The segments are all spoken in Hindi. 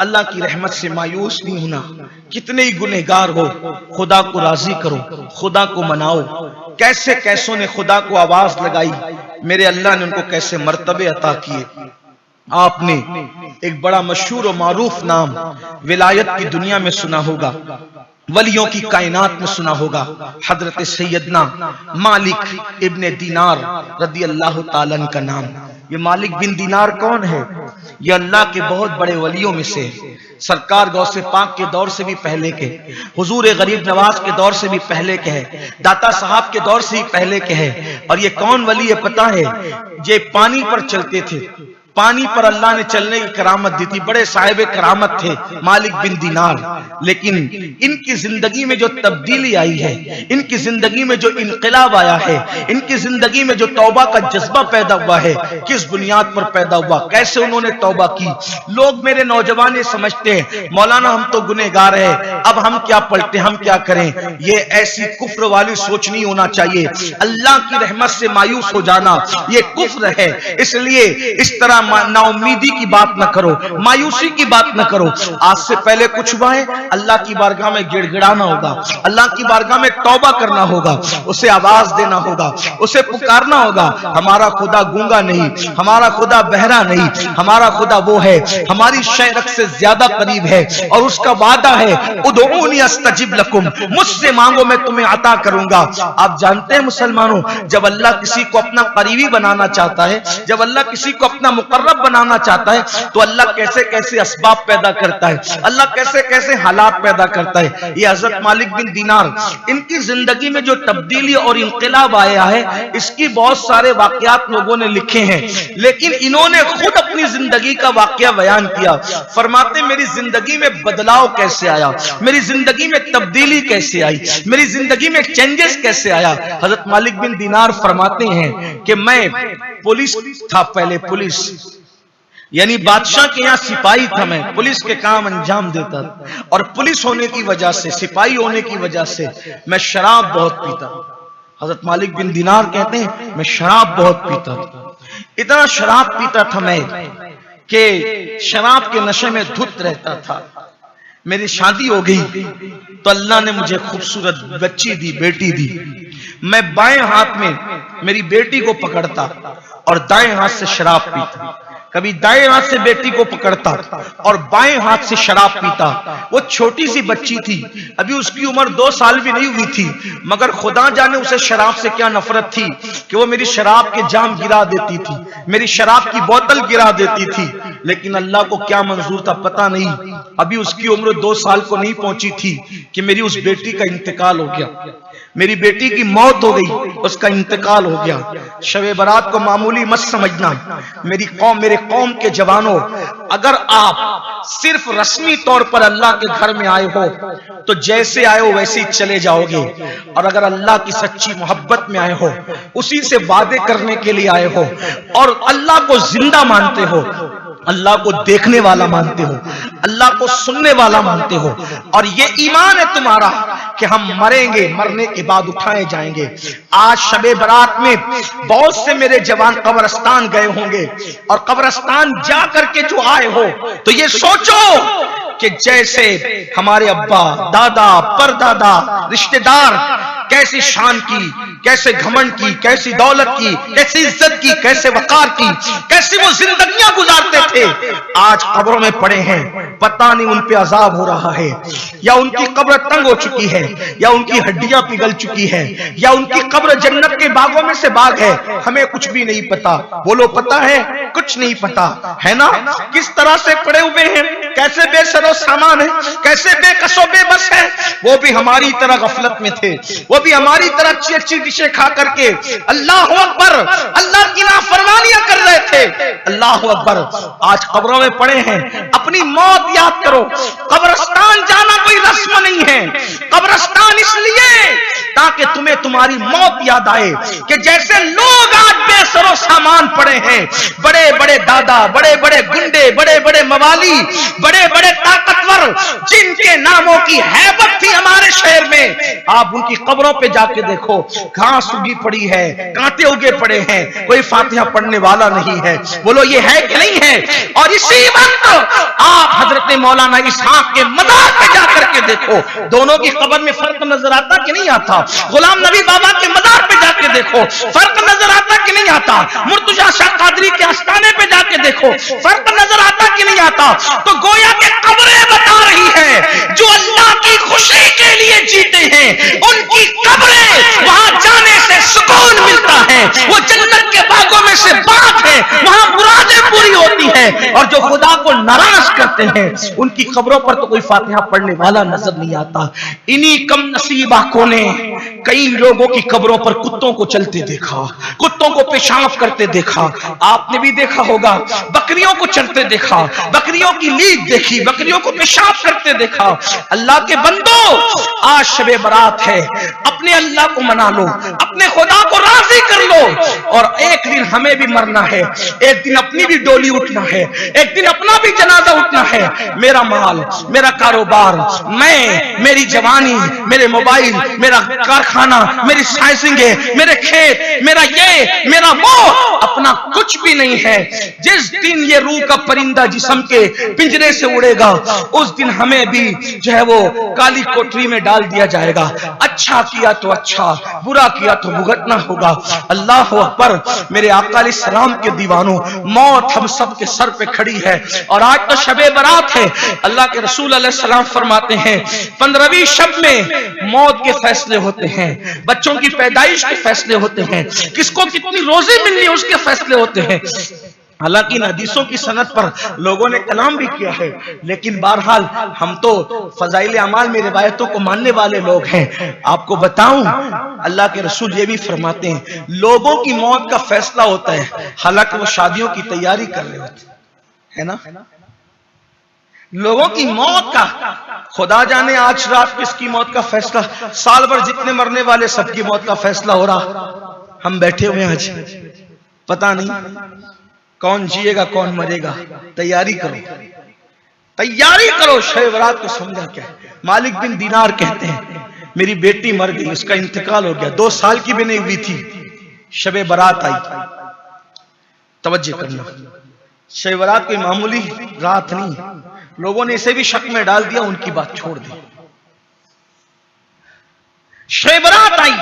अल्लाह की रहमत से मायूस नहीं होना। कितने ही गुनहगार हो, खुदा को राजी करो, खुदा को मनाओ। कैसे कैसों ने खुदा को आवाज लगाई, मेरे अल्लाह ने उनको कैसे मर्तबे अता किए। आपने एक बड़ा मशहूर और मारूफ नाम विलायत की दुनिया में सुना होगा, वलियों की कायनात में सुना होगा, हजरत सैयदना मालिक इब्ने दीनार रदी अल्लाह ताला अन्हु का नाम। ये मालिक बिन दीनार कौन है? ये अल्लाह के बहुत बड़े वलियों में से, सरकार गौसे पाक के दौर से भी पहले के, हुजूर गरीब नवाज के दौर से भी पहले के है, दाता साहब के दौर से ही पहले के है। और ये कौन वली है पता है? ये पानी पर चलते थे, पानी पर अल्लाह ने चलने की करामत दी थी, बड़े साहिब करामत थे मालिक बिन दीनार। लेकिन इनकी जिंदगी में जो तब्दीली आई है, इनकी जिंदगी में जो इनकलाब आया है, इनकी जिंदगी में जो तौबा का जज्बा पैदा हुआ है, किस बुनियाद पर पैदा हुआ, कैसे उन्होंने तौबा की। लोग मेरे नौजवान ये समझते हैं मौलाना हम तो गुनहगार है, अब हम क्या पलटे, हम क्या करें। ये ऐसी कुफ्र वाली सोच नहीं होना चाहिए। अल्लाह की रहमत से मायूस हो जाना ये कुफ्र है। इसलिए इस तरह नाउमीदी की बात न करो, मायूसी की बात न करो। आज से पहले कुछ हुआ है, अल्लाह की बारगाह में गिड़गिड़ाना होगा, अल्लाह की बारगाह में तौबा करना होगा, उसे आवाज देना होगा, उसे पुकारना होगा। हमारा खुदा गूंगा नहीं, हमारा खुदा बहरा नहीं, हमारा खुदा वो है, हमारी शरक से ज्यादा करीब है। और उसका वादा है उदऊनी अस्तजिब लकुम, मुझसे मांगो मैं तुम्हें अता करूंगा। आप जानते हैं मुसलमानों, जब अल्लाह किसी को अपना करीबी बनाना चाहता है, जब अल्लाह किसी को अपना मुकर्रब बनाना चाहता है, तो अल्लाह कैसे कैसे असबाब पैदा करता है, अल्लाह कैसे कैसे हालात पैदा करता है। ये हजरत मालिक बिन दीनार, इनकी जिंदगी में जो तब्दीली और इंकलाब आया है, इसकी बहुत सारे वाकयात लोगों ने लिखे हैं, लेकिन इन्होंने खुद अपनी जिंदगी का वाकया बयान किया। फरमाते मेरी जिंदगी में बदलाव कैसे आया, मेरी जिंदगी में तब्दीली कैसे आई, मेरी जिंदगी में चेंजेस कैसे आया। हजरत मालिक बिन दीनार फरमाते हैं कि मैं पुलिस था, पहले पुलिस यानी बादशाह के यहाँ सिपाही था, मैं पुलिस के काम अंजाम देता था। और पुलिस होने की वजह से, सिपाही होने की वजह से मैं शराब बहुत पीता। हजरत मालिक बिन दीनार कहते हैं मैं शराब बहुत पीता था, इतना शराब पीता था मैं कि शराब के नशे में धुत रहता था। मेरी शादी हो गई तो अल्लाह ने मुझे खूबसूरत बच्ची दी, बेटी दी। मैं बाएं हाथ में मेरी बेटी को पकड़ता और दाएं हाथ से शराब पीता, कभी दाएं हाथ से बेटी को पकड़ता और बाएं हाथ से शराब पीता। वो छोटी सी बच्ची थी, अभी उसकी उम्र 2 साल भी नहीं हुई थी, मगर खुदा जाने उसे शराब से क्या नफरत थी कि वो मेरी शराब के जाम गिरा देती थी, मेरी शराब की बोतल गिरा देती थी। लेकिन अल्लाह को क्या मंजूर था पता नहीं, अभी उसकी उम्र 2 साल को नहीं पहुंची थी कि मेरी उस बेटी का इंतकाल हो गया, मेरी बेटी की मौत हो गई, उसका इंतकाल हो गया। शब बारात को मामूली मत समझना। मेरी कौम, मेरे कौम के जवानों, अगर आप सिर्फ रस्मी तौर पर अल्लाह के घर में आए हो तो जैसे आए हो वैसे ही चले जाओगे, और अगर अल्लाह की सच्ची मोहब्बत में आए हो, उसी से वादे करने के लिए आए हो और अल्लाह को जिंदा मानते हो, अल्लाह को देखने वाला मानते हो, अल्लाह को सुनने वाला मानते हो, और ये ईमान है तुम्हारा कि हम मरेंगे, मरने के बाद उठाए जाएंगे। आज शबे बारात में बहुत से मेरे जवान कब्रिस्तान गए होंगे, और कब्रिस्तान जा करके जो आए हो तो ये सोचो कि जैसे हमारे अब्बा, दादा, परदादा, रिश्तेदार कैसी शान की, कैसे घमंड की, कैसी दौलत की, कैसी इज्जत की, कैसे वकार की, कैसी वो जिंदगियां गुजारते थे, आज कब्रों में पड़े हैं। पता नहीं उन पे अजाब हो रहा है, या उनकी कब्र तंग हो चुकी है, या उनकी हड्डियां पिघल चुकी है, या उनकी कब्र जन्नत के बागों में से बाग है। हमें कुछ भी नहीं पता। बोलो पता है? कुछ नहीं पता है ना। किस तरह से पड़े हुए हैं, कैसे बेसरो सामान है, कैसे बेकसो बेबस है। वो भी हमारी तरह गफलत में थे, वो भी हमारी तरह अच्छी अच्छी डिशें खा करके अल्लाह अकबर, अल्लाह की नाफरमानियां कर रहे थे। अल्लाह अकबर, आज कब्रों में पड़े हैं। अपनी मौत याद करो। कब्रिस्तान जाना कोई रस्म नहीं है, कब्रिस्तान इसलिए ताकि तुम्हें तुम्हारी मौत याद आए कि जैसे लोग आज बेसरो सामान पड़े हैं, बड़े बड़े दादा, बड़े बड़े गुंडे, बड़े बड़े मवाली, बड़े बड़े ताकतवर पर जिनके नामों की हैबत थी हमारे शहर में, आप उनकी कब्रों पे जाके देखो, घास उगी पड़ी है, कांटे उगे पड़े हैं, कोई फातिहा पढ़ने वाला नहीं है। बोलो ये है कि नहीं है? और इसी वक्त आप हजरत मौलाना इसहाक के मज़ार पे जाकर के देखो, दोनों की कब्र में फर्क नजर आता कि नहीं आता? गुलाम नबी बाबा के मज़ार पे जाके देखो, फर्क नजर आता कि नहीं आता? मुर्तजा शाह कादरी के आस्थाने पे जाके देखो, फर्क नजर आता कि नहीं आता? तो गोया के कब्रें बता रही है जो अल्लाह की खुशी के लिए जीते हैं, उनकी कब्रें वहां जाने से सुकून मिलता है, वो जन्नत के बागों में से बाग है, वहां मुरादें पूरी होती है। और जो खुदा को नाराज करते हैं उनकी कब्रों पर तो कोई फातिहा पढ़ने वाला नजर नहीं आता। इन्हीं कम नसीब आंखों ने कई लोगों की कब्रों पर कुत्तों को चलते देखा, कुत्तों को पेशाब करते देखा, आपने भी देखा होगा, बकरियों को चलते देखा, बकरियों की लीद देखी, बकरियों को पेशाब करते देखा। अल्लाह के बंदो, आज शबे बरात है, अपने अल्लाह को मना लो, अपने खुदा को राजी कर लो। और एक दिन हमें भी मरना है, एक दिन अपनी भी डोली उठना है, एक दिन अपना भी जनाजा उठना है। मेरा माल, मेरा कारोबार, मैं, मेरी जवानी, मेरे मोबाइल, मेरा कारखाना, मेरी साइंसिंग, मेरे खेत, मेरा ये, मेरा वो, अपना कुछ भी नहीं है। जिस दिन ये रूह का परिंदा जिस्म के पिंजरे से उड़ेगा, उस दिन हमें भी जो है वो काली कोठरी में डाल दिया जाएगा। अच्छा किया तो अच्छा, बुरा किया तो भुगतना होगा। अल्लाह अकबर। मेरे आका अलैहिस्सलाम के दीवानों, मौत हम सब के सर पे खड़ी है और आज तो शबे बरात है। अल्लाह के रसूल अलैहिस्सलाम फरमाते हैं 15वीं शब में मौत के फैसले होते हैं, बच्चों की पैदाइश के फैसले होते हैं, किसको कितनी रोजी मिलनी है उसके फैसले होते हैं। हालांकि इन हदीसों की सनद पर लोगों ने कलाम भी किया है, लेकिन बहरहाल हम तो फजाइल अमाल में रिवायतों को मानने वाले लोग हैं। आपको बताऊं, अल्लाह के रसूल ये भी फरमाते हैं लोगों की मौत का फैसला होता है, हालांकि वो शादियों की तैयारी कर रहे होते है ना। लोगों की मौत का खुदा जाने आज रात किसकी मौत का फैसला, साल भर जितने मरने वाले सबकी मौत का फैसला हो रहा। हम बैठे हुए आज, पता नहीं कौन जिएगा कौन मरेगा। तैयारी करो, तैयारी करो। शब बरात को समझा क्या? मालिक बिन दीनार कहते हैं मेरी बेटी मर गई, उसका इंतकाल हो गया, 2 साल की भी नहीं हुई थी, शब बरात आई। तवज्जो करना, शब बरात कोई मामूली रात नहीं। लोगों ने इसे भी शक में डाल दिया, उनकी बात छोड़ दी। शब बरात आई,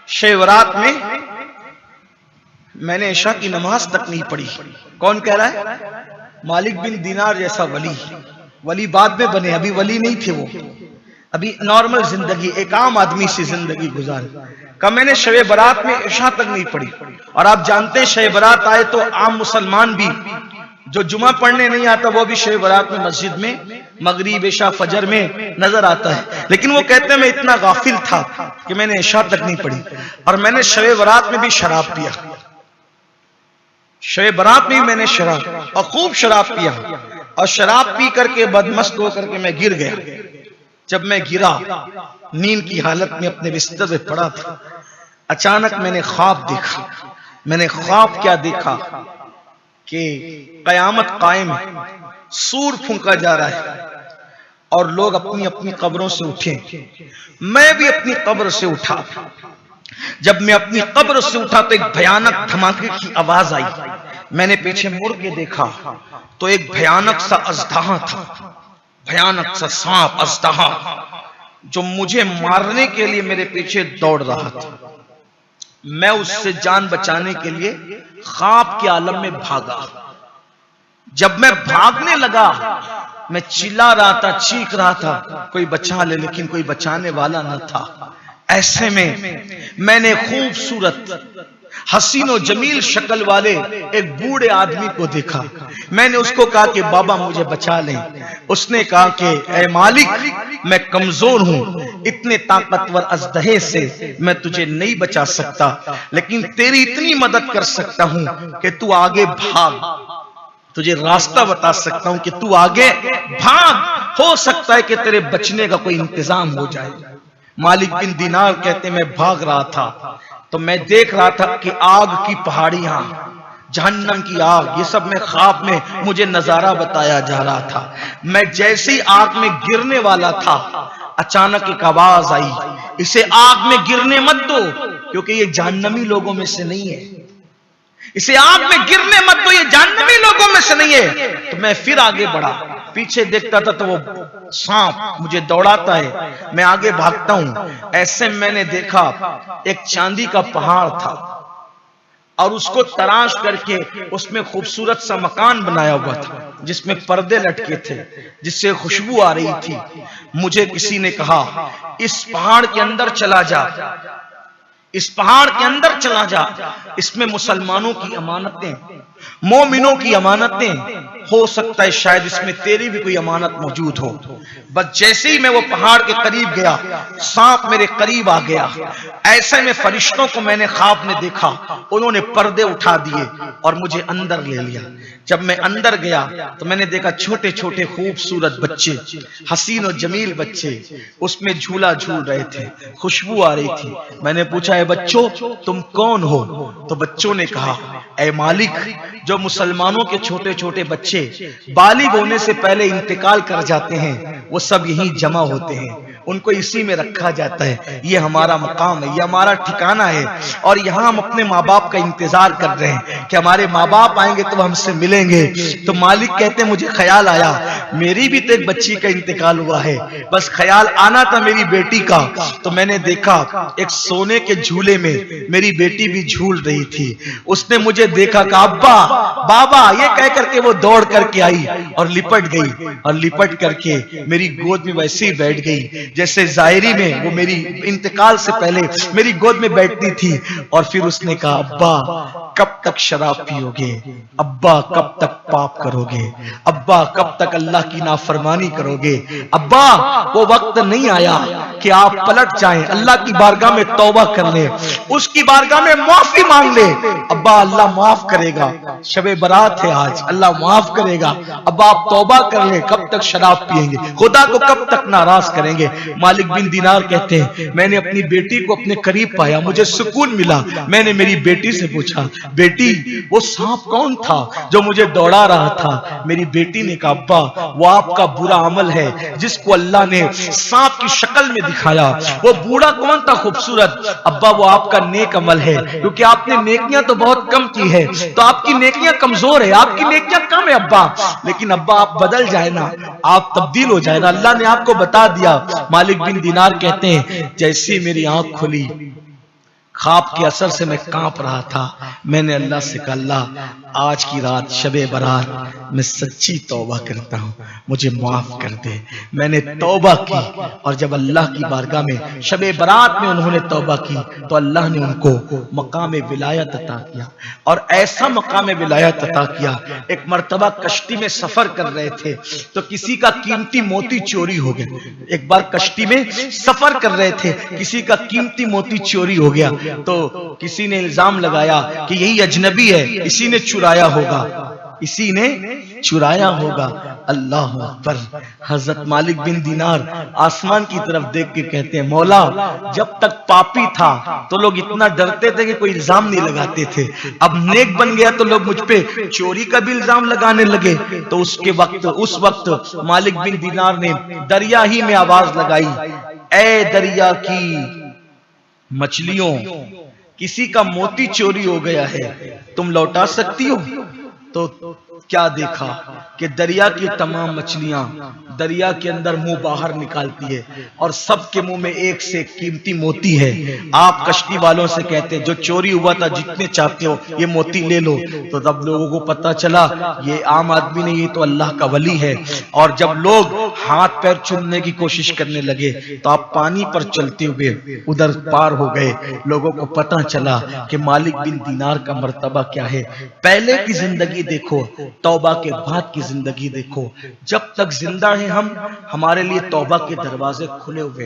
शब बरात में मैंने इशा की नमाज तक नहीं पढ़ी। कौन कह रहा है? मालिक बिन दीनार जैसा वली। वली बाद में बने, अभी वली नहीं थे वो, अभी नॉर्मल जिंदगी, एक आम आदमी सी जिंदगी गुजारे। कब मैंने शब बरात में इशा तक नहीं पढ़ी। और आप जानते हैं शब बरात आए तो आम मुसलमान भी जो जुमा पढ़ने नहीं आता वो भी शब बरात में मस्जिद में मगरिब इशा फजर में नजर आता है। लेकिन वो कहते हैं मैं इतना गाफिल था कि मैंने इशा तक नहीं पढ़ी। और मैंने शब बरात में भी शराब पिया, शब बरात में मैंने शराब और खूब शराब पिया। और शराब पी करके बदमस्त होकर के मैं गिर गया। जब मैं गिरा नींद की हालत में अपने बिस्तर पे पड़ा था, अचानक मैंने ख्वाब देखा। मैंने ख्वाब क्या देखा कि कयामत कायम, सूर फूंका जा रहा है और लोग अपनी अपनी कब्रों से उठे। मैं भी अपनी कब्र से उठा। जब मैं अपनी कब्र से उठा तो एक भयानक धमाके की आवाज आई। मैंने पीछे मुड़ के देखा तो एक भयानक सा अजदहा था, भयानक सा सांप अजदहा जो मुझे मारने के लिए मेरे पीछे दौड़ रहा था। मैं उससे जान बचाने के लिए ख्वाब के आलम में भागा। जब मैं भागने लगा मैं चिल्ला रहा था, चीख रहा था कोई बचा ले, लेकिन कोई बचाने वाला न था। ऐसे में मैंने खूबसूरत हसीन और जमील शक्ल वाले एक बूढ़े आदमी को देखा। मैंने उसको कहा कि बाबा मुझे बचा ले। उसने कहा कि ऐ मालिक मैं कमजोर हूं, इतने ताकतवर अजदहे से मैं तुझे नहीं बचा सकता, लेकिन तेरी इतनी मदद कर सकता हूं कि तू आगे भाग, तुझे रास्ता बता सकता हूं कि तू आगे भाग, हो सकता है कि तेरे बचने का कोई इंतजाम हो जाए। मालिक बिन दीनार कहते मैं भाग रहा था तो मैं देख रहा था कि आग की पहाड़ियां जहन्नम की आग, ये सब मैं ख्वाब में मुझे नजारा बताया जा रहा था। मैं जैसे ही आग में गिरने वाला था, अचानक एक आवाज आई, इसे आग में गिरने मत दो, क्योंकि ये जहन्नमी लोगों में से नहीं है। इसे आग में गिरने मत दो, ये जहन्नमी लोगों में से नहीं है। तो मैं फिर आगे बढ़ा, पीछे देखता था तो वो सांप मुझे दौड़ाता है, मैं आगे भागता हूं। ऐसे मैंने देखा एक चांदी का पहाड़ था और उसको तराश करके उसमें खूबसूरत सा मकान बनाया हुआ था, जिसमें पर्दे लटके थे, जिससे खुशबू आ रही थी। मुझे किसी ने कहा, इस पहाड़ के अंदर चला जा, इस पहाड़ के अंदर चला जा, इसमें मुसलमानों की अमानतें, मोमिनों की अमानतें, हो सकता है शायद इसमें तेरी भी कोई अमानत मौजूद हो। बस जैसे ही मैं वो पहाड़ के करीब गया, सांप मेरे करीब आ गया। ऐसे में फरिश्तों को मैंने ख्वाब में देखा, उन्होंने पर्दे उठा दिए और मुझे अंदर ले लिया। जब मैं अंदर गया तो मैंने देखा छोटे छोटे खूबसूरत बच्चे, हसीन और जमील बच्चे, उसमें झूला झूल रहे थे, खुशबू आ रही थी। मैंने पूछा, है बच्चों तुम कौन हो? तो बच्चों ने कहा, ऐ मालिक, जो मुसलमानों के छोटे छोटे बच्चे बालिग होने से पहले इंतकाल कर जाते हैं, वो सब यहीं जमा होते हैं, उनको इसी में रखा जाता है। ये हमारा मकाम है, ये हमारा ठिकाना है, और यहाँ हम अपने माँ बाप का इंतजार कर रहे हैं कि हमारे माँ बाप आएंगे तो हमसे मिलेंगे। तो मालिक कहते हैं, मुझे ख्याल आया, मेरी भी तो एक बच्ची का इंतकाल हुआ है, बस ख्याल आना था मेरी बेटी का। तो मैंने देखा एक सोने के झूले में मेरी बेटी भी झूल रही थी। उसने मुझे देखा, कहा अब्बा, बाबा, ये कह करके वो दौड़ करके आई और लिपट गई, और लिपट करके मेरी गोद में वैसे ही बैठ गई जैसे जाहिरी में वो मेरी इंतकाल से पहले मेरी गोद में बैठती थी। और फिर उसने कहा, अब्बा कब तक शराब पियोगे? अब्बा कब तक पाप करोगे? अब्बा कब तक अल्लाह की नाफरमानी करोगे? अब्बा वो वक्त नहीं आया कि आप पलट जाएं, अल्लाह की बारगाह में तौबा कर ले, उसकी बारगाह में माफी मांग ले। अब्बा अल्लाह माफ करेगा, शबे बरात है आज, अल्लाह माफ करेगा। अब्बा आप तौबा कर ले, कब तक शराब पिएंगे? खुदा को कब तक नाराज करेंगे? मालिक बिन दीनार कहते हैं, मैंने अपनी बेटी को अपने करीब पाया, मुझे सुकून मिला। मैंने मेरी बेटी से पूछा, बेटी वो सांप कौन था जो मुझे दौड़ा रहा था? मेरी बेटी ने कहा, अब्बा वो आपका बुरा अमल है जिसको अल्लाह ने सांप की शक्ल में दिखाया। वो बूढ़ा कौन था खूबसूरत? अब्बा वो आपका नेक अमल है, क्योंकि आपने नेकियां तो बहुत कम की है, तो आपकी नेकियां कमजोर है, आपकी नेकियां कम है अब्बा। लेकिन अब्बा आप बदल जाए ना, आप तब्दील हो जाए ना, अल्लाह ने आपको बता दिया। मालिक बिन दीनार कहते हैं, जैसे मेरी आंख खुली, ख्वाब के असर से मैं कांप रहा था। मैंने अल्लाह से कहा, अल्लाह आज की रात शबे बरात मैं सच्ची तौबा करता हूँ, मुझे माफ कर दे। मैंने तौबा की, और जब अल्लाह की बारगाह में शबे बरात में उन्होंने तौबा की तो अल्लाह ने उनको मकाम विलायत अता किया, और ऐसा मकाम विलायत अता किया। एक मर्तबा कश्ती में सफर कर रहे थे तो किसी का कीमती मोती चोरी हो गया। एक बार कश्ती में सफर कर रहे थे, किसी का कीमती मोती चोरी हो गया, तो किसी ने इल्जाम लगाया कि यही अजनबी है, इसी ने चुराया होगा, इसी ने चुराया होगा। अल्लाह अकबर। हजरत मालिक बिन दीनार आसमान की तरफ देख के कहते हैं, मौला जब तक पापी था तो लोग इतना डरते थे कि कोई इल्जाम नहीं लगाते थे, अब नेक बन गया तो लोग मुझ पे चोरी का भी इल्जाम लगाने लगे। तो उस वक्त मालिक बिन दीनार ने दरिया ही में आवाज लगाई, ए दरिया की मछलियों, किसी का मोती चोरी हो गया है, तुम लौटा सकती हो? तो क्या देखा कि दरिया की तमाम मछलियां दरिया के अंदर मुंह बाहर निकालती है, और सबके मुंह में एक से कीमती मोती है। आप कश्ती वालों से कहते हैं, जो चोरी हुआ था जितने चाहते हो ये मोती ले लो। तो तब लोगों को पता चला ये आम आदमी नहीं, ये तो अल्लाह का वली है। और जब लोग हाथ पैर चूमने की कोशिश करने लगे तो आप पानी पर चलते हुए उधर पार हो गए। लोगों को पता चला कि मालिक बिन दीनार का मर्तबा क्या है। पहले की जिंदगी देखो, तौबा के बाद की जिंदगी देखो। जब तक जिंदा है हम, हमारे लिए तौबा के दरवाजे खुले हुए।